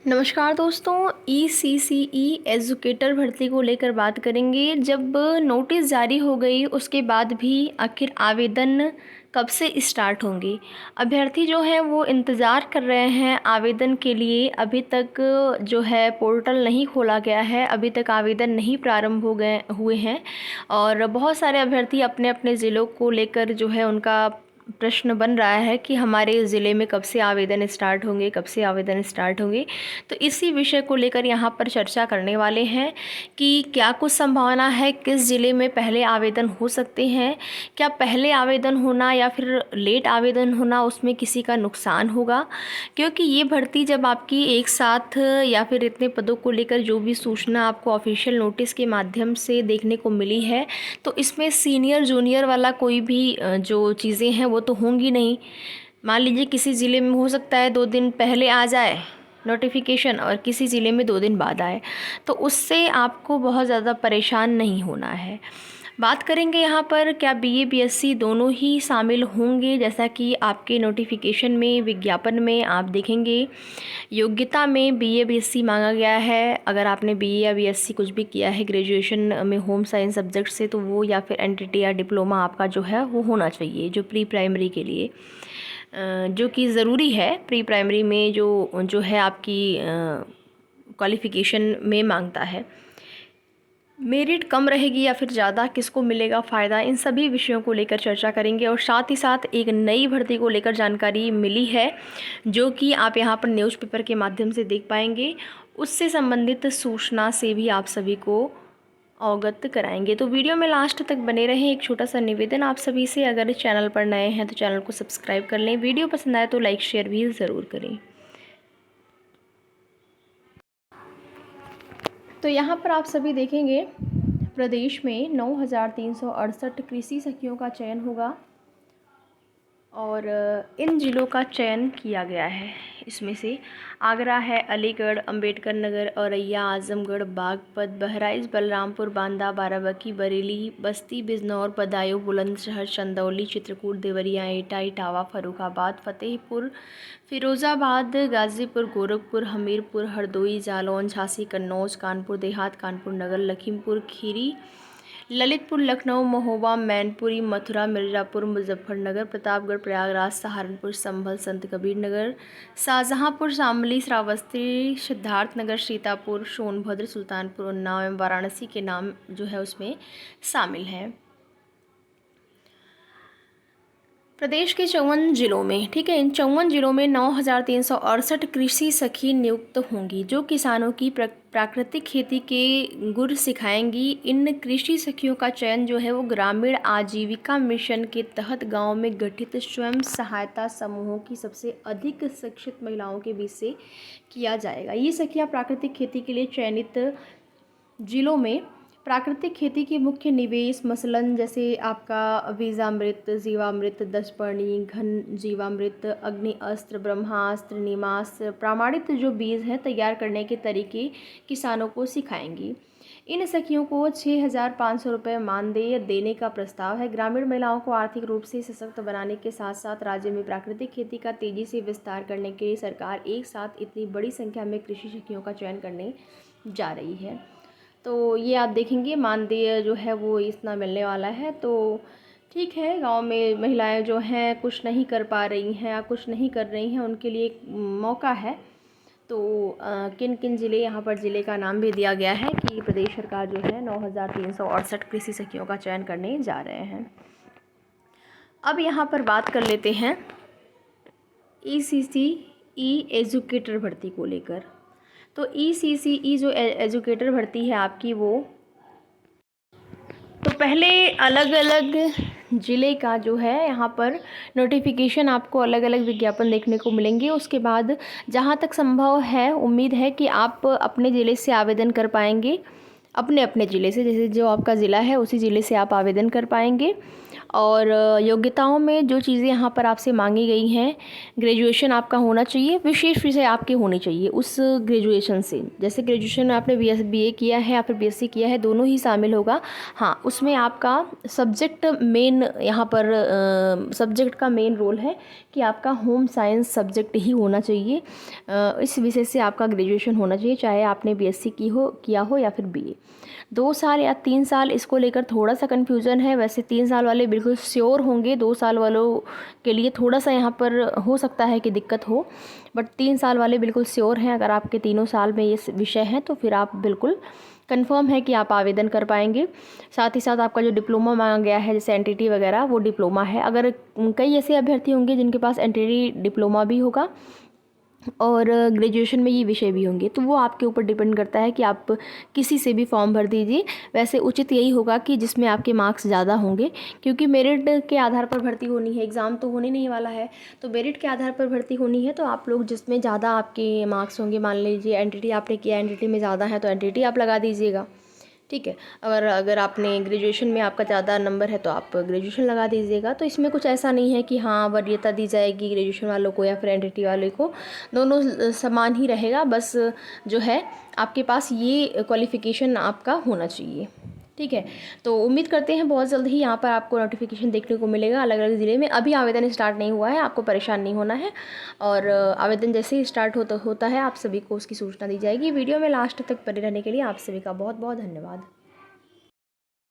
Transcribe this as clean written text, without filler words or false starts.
नमस्कार दोस्तों, ECCE educator भर्ती को लेकर बात करेंगे। जब नोटिस जारी हो गई उसके बाद भी आखिर आवेदन कब से स्टार्ट होंगे। अभ्यर्थी जो हैं वो इंतज़ार कर रहे हैं आवेदन के लिए। अभी तक जो है पोर्टल नहीं खोला गया है, अभी तक आवेदन नहीं प्रारंभ हो गए हुए हैं और बहुत सारे अभ्यर्थी अपने अपने ज़िलों को लेकर जो है उनका प्रश्न बन रहा है कि हमारे ज़िले में कब से आवेदन स्टार्ट होंगे, कब से आवेदन स्टार्ट होंगे। तो इसी विषय को लेकर यहाँ पर चर्चा करने वाले हैं कि क्या कुछ संभावना है, किस ज़िले में पहले आवेदन हो सकते हैं, क्या पहले आवेदन होना या फिर लेट आवेदन होना उसमें किसी का नुकसान होगा। क्योंकि ये भर्ती जब आपकी एक साथ या फिर इतने पदों को लेकर जो भी सूचना आपको ऑफिशियल नोटिस के माध्यम से देखने को मिली है, तो इसमें सीनियर जूनियर वाला कोई भी जो चीज़ें हैं वो तो होंगी नहीं। मान लीजिए किसी ज़िले में हो सकता है 2 दिन पहले आ जाए नोटिफिकेशन और किसी ज़िले में 2 दिन बाद आए, तो उससे आपको बहुत ज़्यादा परेशान नहीं होना है। बात करेंगे यहाँ पर क्या BA BSc दोनों ही शामिल होंगे। जैसा कि आपके नोटिफिकेशन में, विज्ञापन में आप देखेंगे योग्यता में BA BSc मांगा गया है। अगर आपने BA या BSc कुछ भी किया है ग्रेजुएशन में होम साइंस सब्जेक्ट से, तो वो या फिर NTT या डिप्लोमा आपका जो है वो होना चाहिए, जो प्री प्राइमरी के लिए जो कि ज़रूरी है। प्री प्राइमरी में जो जो है आपकी क्वालिफ़िकेशन में मांगता है। मेरिट कम रहेगी या फिर ज़्यादा, किसको मिलेगा फ़ायदा, इन सभी विषयों को लेकर चर्चा करेंगे। और साथ ही साथ एक नई भर्ती को लेकर जानकारी मिली है जो कि आप यहाँ पर न्यूज़पेपर के माध्यम से देख पाएंगे। उससे संबंधित सूचना से भी आप सभी को अवगत कराएंगे। तो वीडियो में लास्ट तक बने रहें। एक छोटा सा निवेदन आप सभी से, अगर इस चैनल पर नए हैं तो चैनल को सब्सक्राइब कर लें। वीडियो पसंद आए तो लाइक शेयर भी ज़रूर करें। तो यहाँ पर आप सभी देखेंगे प्रदेश में 9,368 कृषि सखियों का चयन होगा और इन ज़िलों का चयन किया गया है। इसमें से आगरा है, अलीगढ़, अंबेडकर नगर, औरैया, आजमगढ़, बागपत, बहराइच, बलरामपुर, बांदा, बाराबंकी, बरेली, बस्ती, बिजनौर, बदायूं, बुलंदशहर, चंदौली, चित्रकूट, देवरिया, एटा, इटावा, फर्रुखाबाद, फतेहपुर, फिरोज़ाबाद, गाज़ीपुर, गोरखपुर, हमीरपुर, हरदोई, जालौन, झांसी, कन्नौज, कानपुर देहात, कानपुर नगर, लखीमपुर खीरी, ललितपुर, लखनऊ, महोबा, मैनपुरी, मथुरा, मिर्ज़ापुर, मुजफ्फरनगर, प्रतापगढ़, प्रयागराज, सहारनपुर, संभल, संत कबीर नगर, शाहजहाँपुर, शामली, श्रावस्ती, सिद्धार्थनगर, सीतापुर, सोनभद्र, सुल्तानपुर, उन्नाव एवं वाराणसी के नाम जो है उसमें शामिल हैं। प्रदेश के 54 जिलों में, ठीक है, इन 54 जिलों में 9,368 कृषि सखी नियुक्त होंगी जो किसानों की प्राकृतिक खेती के गुर सिखाएंगी। इन कृषि सखियों का चयन जो है वो ग्रामीण आजीविका मिशन के तहत गांव में गठित स्वयं सहायता समूहों की सबसे अधिक शिक्षित महिलाओं के बीच से किया जाएगा। ये सखियाँ प्राकृतिक खेती के लिए चयनित जिलों में प्राकृतिक खेती के मुख्य निवेश मसलन जैसे आपका बीजामृत, जीवामृत, दशपर्णी, घन जीवामृत, अग्नि अस्त्र, ब्रह्मास्त्र, नीमास्त्र, प्रमाणित जो बीज हैं तैयार करने के तरीके किसानों को सिखाएंगी। इन सखियों को 6,500 रुपये मानदेय देने का प्रस्ताव है। ग्रामीण महिलाओं को आर्थिक रूप से सशक्त बनाने के साथ साथ राज्य में प्राकृतिक खेती का तेज़ी से विस्तार करने के लिए सरकार एक साथ इतनी बड़ी संख्या में कृषि सखियों का चयन करने जा रही है। तो ये आप देखेंगे मानदेय जो है वो इतना मिलने वाला है। तो ठीक है, गांव में महिलाएं जो हैं कुछ नहीं कर पा रही हैं या कुछ नहीं कर रही हैं, उनके लिए एक मौका है। तो किन किन ज़िले, यहाँ पर ज़िले का नाम भी दिया गया है कि प्रदेश सरकार जो है 9,368 कृषि सखियों का चयन करने जा रहे हैं। अब यहाँ पर बात कर लेते हैं ECCE एजुकेटर भर्ती को लेकर। तो ECCE जो एजुकेटर भर्ती है आपकी, वो तो पहले अलग अलग ज़िले का जो है यहाँ पर नोटिफिकेशन आपको अलग अलग विज्ञापन देखने को मिलेंगे। उसके बाद जहाँ तक संभव है उम्मीद है कि आप अपने ज़िले से आवेदन कर पाएंगे, अपने अपने ज़िले से, जैसे जो आपका ज़िला है उसी ज़िले से आप आवेदन कर पाएंगे। और योग्यताओं में जो चीज़ें यहाँ पर आपसे मांगी गई हैं, ग्रेजुएशन आपका होना चाहिए, विशेष विषय आपके होने चाहिए उस ग्रेजुएशन से। जैसे ग्रेजुएशन में आपने बीए किया है या फिर बीएससी किया है, दोनों ही शामिल होगा। हाँ, उसमें आपका सब्जेक्ट मेन यहाँ पर सब्जेक्ट का मेन रोल है कि आपका होम साइंस सब्जेक्ट ही होना चाहिए। इस विषय से आपका ग्रेजुएशन होना चाहिए, चाहे आपने बीएससी किया हो या फिर बीए। 2 साल या 3 साल इसको लेकर थोड़ा सा कन्फ्यूज़न है। वैसे 3 साल वाले बिल्कुल श्योर होंगे, 2 साल वालों के लिए थोड़ा सा यहाँ पर हो सकता है कि दिक्कत हो, बट 3 साल वाले बिल्कुल श्योर हैं। अगर आपके तीनों साल में ये विषय हैं तो फिर आप बिल्कुल कंफर्म है कि आप आवेदन कर पाएंगे। साथ ही साथ आपका जो डिप्लोमा मांगा गया है, जैसे एनटीटी वगैरह, वो डिप्लोमा है। अगर कई ऐसे अभ्यर्थी होंगे जिनके पास एनटीटी डिप्लोमा भी होगा और ग्रेजुएशन में ये विषय भी होंगे, तो वो आपके ऊपर डिपेंड करता है कि आप किसी से भी फॉर्म भर दीजिए। वैसे उचित यही होगा कि जिसमें आपके मार्क्स ज़्यादा होंगे, क्योंकि मेरिट के आधार पर भर्ती होनी है, एग्ज़ाम तो होने नहीं वाला है, तो मेरिट के आधार पर भर्ती होनी है। तो आप लोग जिसमें ज़्यादा आपके मार्क्स होंगे, मान लीजिए एनटीटी आपने किया, एनटीटी में ज़्यादा है तो एनटीटी आप लगा दीजिएगा, ठीक है। अगर आपने ग्रेजुएशन में आपका ज़्यादा नंबर है तो आप ग्रेजुएशन लगा दीजिएगा। तो इसमें कुछ ऐसा नहीं है कि हाँ वरीयता दी जाएगी ग्रेजुएशन वालों को या फिर एनटीटी वाले को, दोनों समान ही रहेगा। बस जो है आपके पास ये क्वालिफ़िकेशन आपका होना चाहिए, ठीक है। तो उम्मीद करते हैं बहुत जल्द ही यहाँ पर आपको नोटिफिकेशन देखने को मिलेगा अलग अलग ज़िले में। अभी आवेदन स्टार्ट नहीं हुआ है, आपको परेशान नहीं होना है, और आवेदन जैसे ही स्टार्ट होता है आप सभी को उसकी सूचना दी जाएगी। वीडियो में लास्ट तक बने रहने के लिए आप सभी का बहुत बहुत धन्यवाद।